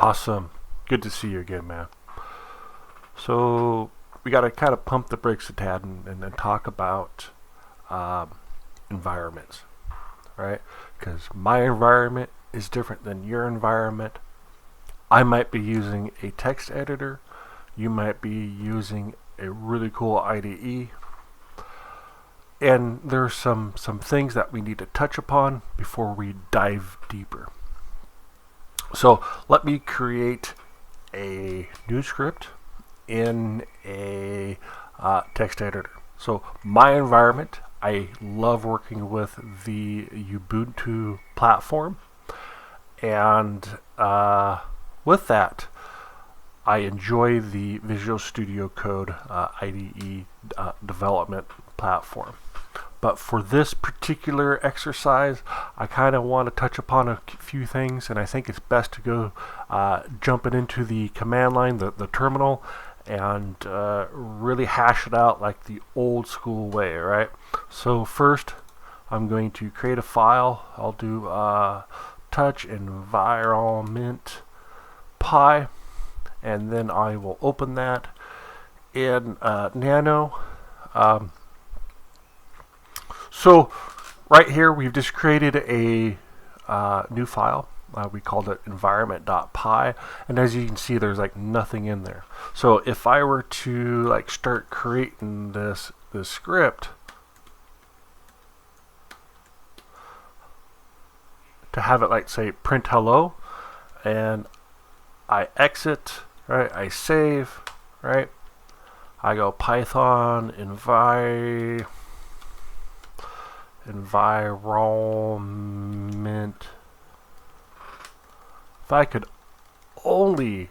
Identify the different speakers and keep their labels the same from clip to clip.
Speaker 1: Awesome. Good to see you again, man. So we got to kind of pump the brakes a tad and talk about um, environments, right? Because my environment is different than your environment. I might be using a text editor. You might be using a really cool IDE. And there's some things that we need to touch upon before we dive deeper. So let me create a new script in a text editor. So my environment, I love working with the Ubuntu platform, and with that, I enjoy the Visual Studio Code IDE development platform. But for this particular exercise, I kind of want to touch upon a few things, and I think it's best to go jumping into the command line, the terminal, and really hash it out like the old school way, right? So first, I'm going to create a file. I'll do touch environment pi, and then I will open that in Nano. So right here we've just created a new file. We called it environment.py, and as you can see, there's like nothing in there. So if I were to like start creating this script to have it like say print hello, and I exit, right? I save, right? I go Python environment. If I could only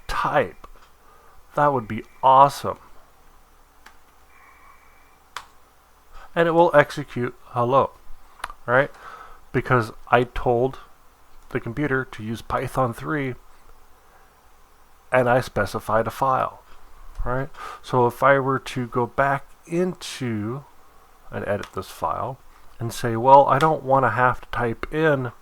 Speaker 1: type, that would be awesome. And it will execute hello, right? Because I told the computer to use Python 3 and I specified a file, right? So if I were to go back into and edit this file and say, well, I don't want to have to type in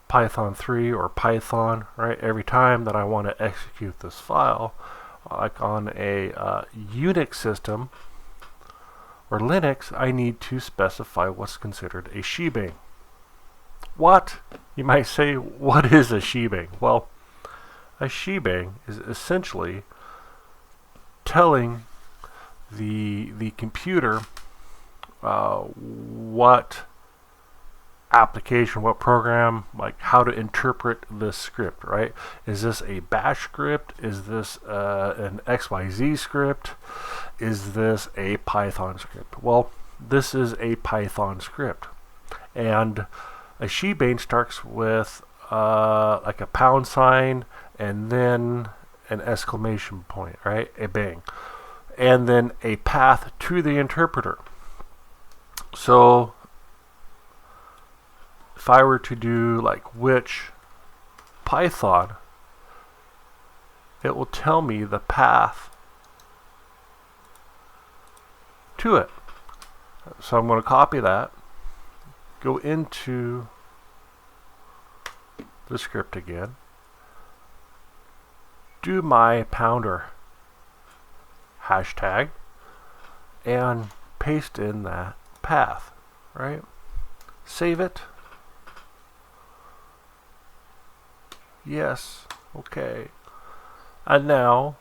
Speaker 1: Python 3 or Python, right, every time that I want to execute this file, like on a Unix system or Linux, I need to specify what's considered a shebang. What? You might say, what is a shebang? Well, a shebang is essentially telling the computer what application, what program, like how to interpret this script, right? Is this a bash script? Is this an XYZ script? Is this a Python script? Well, this is a Python script, and a shebang starts with like a pound sign and then an exclamation point, right? A bang. And then a path to the interpreter. So if I were to do like which Python, it will tell me the path to it. So I'm going to copy that, go into the script again, do my pounder hashtag, and paste in that path, right? Save it. Yes, okay. And now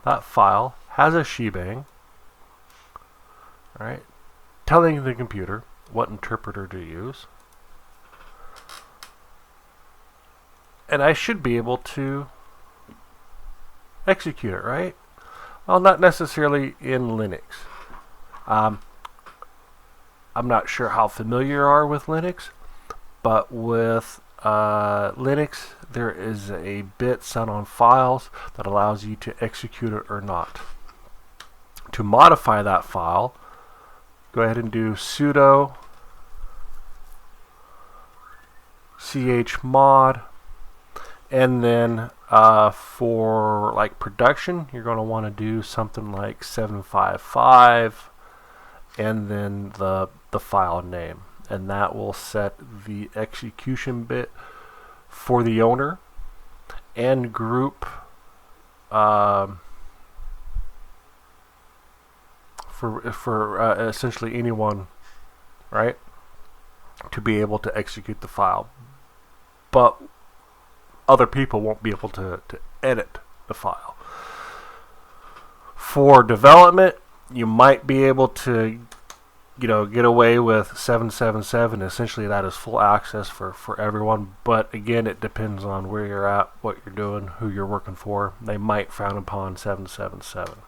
Speaker 1: that file has a shebang, right? Telling the computer what interpreter to use. And I should be able to execute it, right? Well, not necessarily in Linux. I'm not sure how familiar you are with Linux, but with Linux, there is a bit set on files that allows you to execute it or not. To modify that file, go ahead and do sudo chmod, and then for like production, you're going to want to do something like 755 and then the file name. and that will set the execution bit for the owner and group for essentially anyone, right, to be able to execute the file. But other people won't be able to edit the file. For development, you might be able to, get away with 777. Essentially, that is full access for everyone. But again, it depends on where you're at, what you're doing, who you're working for. They might frown upon 777.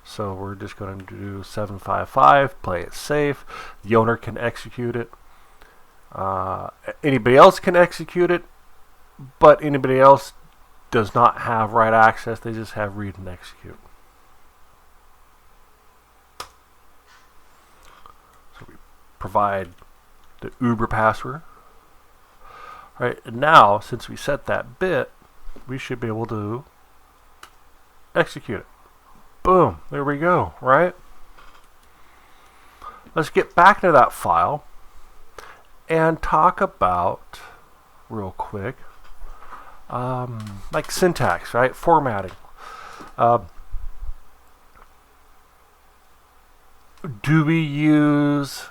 Speaker 1: So we're just going to do 755, play it safe. The owner can execute it. Anybody else can execute it, but anybody else does not have write access. They just have read and execute. So we provide the Uber password. All right, and now since we set that bit, we should be able to execute it. Boom, there we go, right? Let's get back to that file and talk about, real quick, like syntax, right? Formatting. Do we use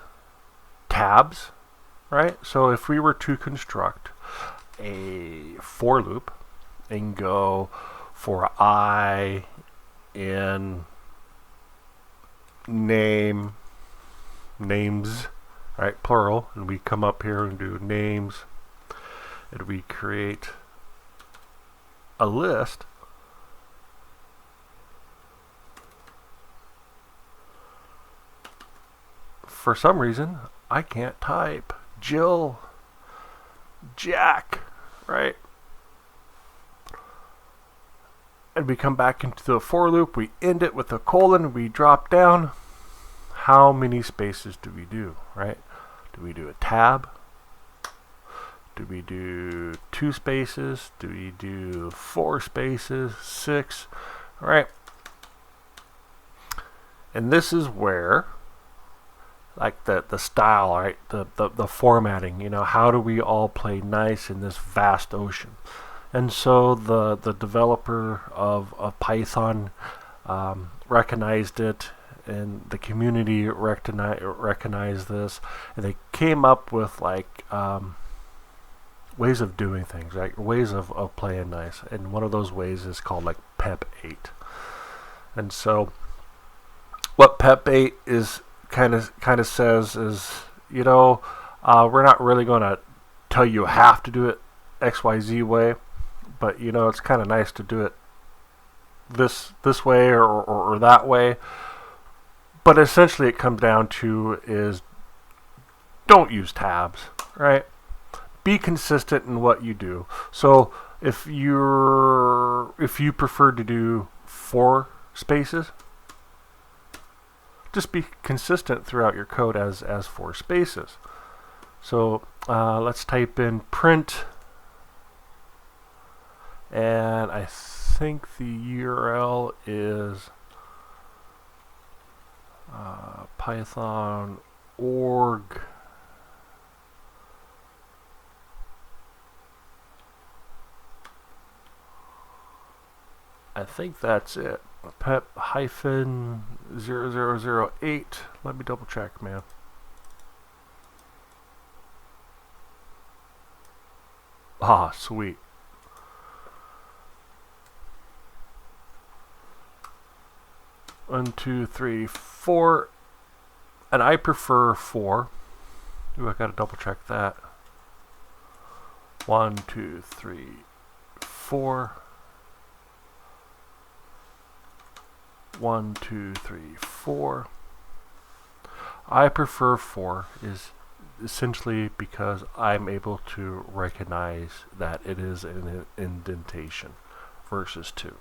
Speaker 1: tabs, right? So if we were to construct a for loop and go for I in names, right, plural, and we come up here and do names, and we create a list, for some reason I can't type Jill, Jack, right? And we come back into the for loop, we end it with a colon, we drop down. How many spaces do we do, right? Do we do a tab? Do we do 2 spaces? Do we do 4 spaces? 6? All right. And this is where, like the style, right? The formatting, how do we all play nice in this vast ocean? And so the developer of Python recognized it, and the community recognized this, and they came up with ways of doing things, right? Ways of playing nice. And one of those ways is called like PEP 8. And so what PEP 8 is kind of says is, we're not really going to tell you have to do it XYZ way, but it's kind of nice to do it this way or that way. But essentially it comes down to is don't use tabs, right? Be consistent in what you do. So if you prefer to do 4 spaces, just be consistent throughout your code as 4 spaces. So let's type in print, and I think the URL is Python org. I think that's it. PEP-0008. Let me double check, man. Ah, sweet. One, 2, 3, 4, and I prefer 4. Ooh, I gotta double check that. 1, 2, 3, 4. 1, 2, 3, 4. I prefer 4 is essentially because I'm able to recognize that it is an indentation versus 2.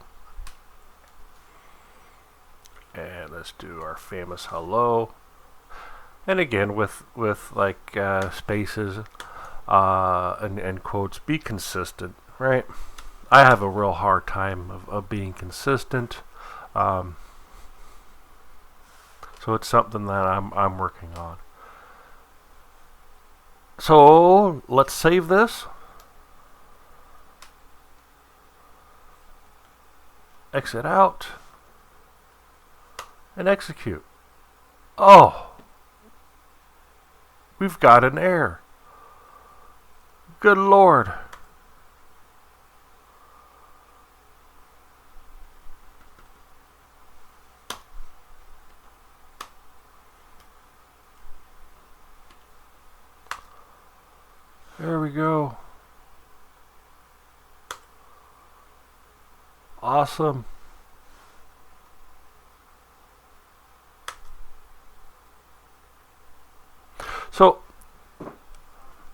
Speaker 1: And let's do our famous hello. And again, with like spaces and quotes, be consistent, right? I have a real hard time of being consistent. So it's something that I'm working on. So let's save this. Exit out. And execute. Oh! We've got an error. Good Lord. There we go. Awesome. So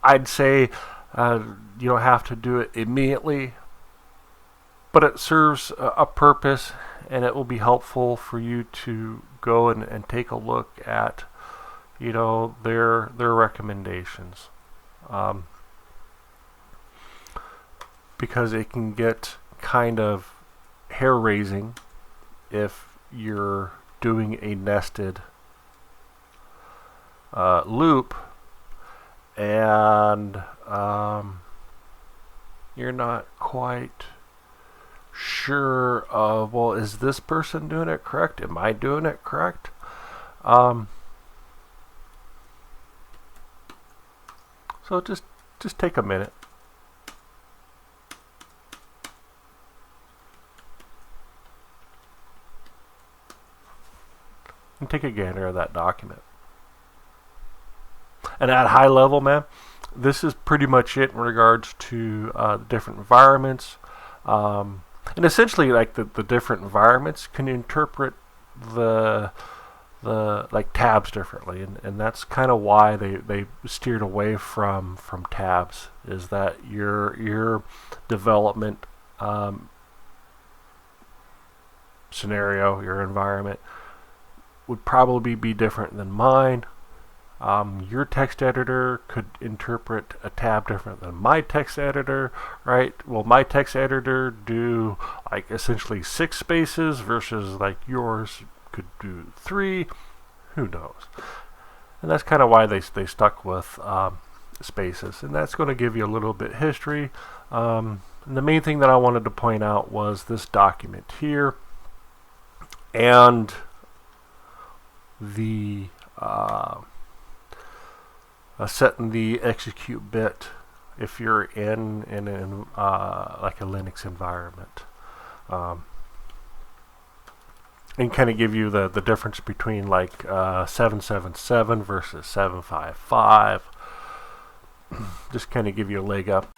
Speaker 1: I'd say you don't have to do it immediately, but it serves a purpose, and it will be helpful for you to go and take a look at, you know, their recommendations, because it can get kind of hair-raising if you're doing a nested loop and you're not quite sure of, well, is this person doing it correct? Am I doing it correct? So just take a minute. And take a gander of that document. And at high level, man, this is pretty much it in regards to the different environments. And essentially, like the different environments can interpret the like tabs differently, and that's kind of why they steered away from tabs, is that your development scenario, your environment would probably be different than mine. Your text editor could interpret a tab different than my text editor, right? Well, my text editor do like essentially 6 spaces versus like yours could do 3. Who knows? And that's kind of why they stuck with spaces, and that's going to give you a little bit history. And the main thing that I wanted to point out was this document here, and the setting the execute bit if you're in like a Linux environment, and kind of give you the difference between like 777 versus 755. Just kind of give you a leg up.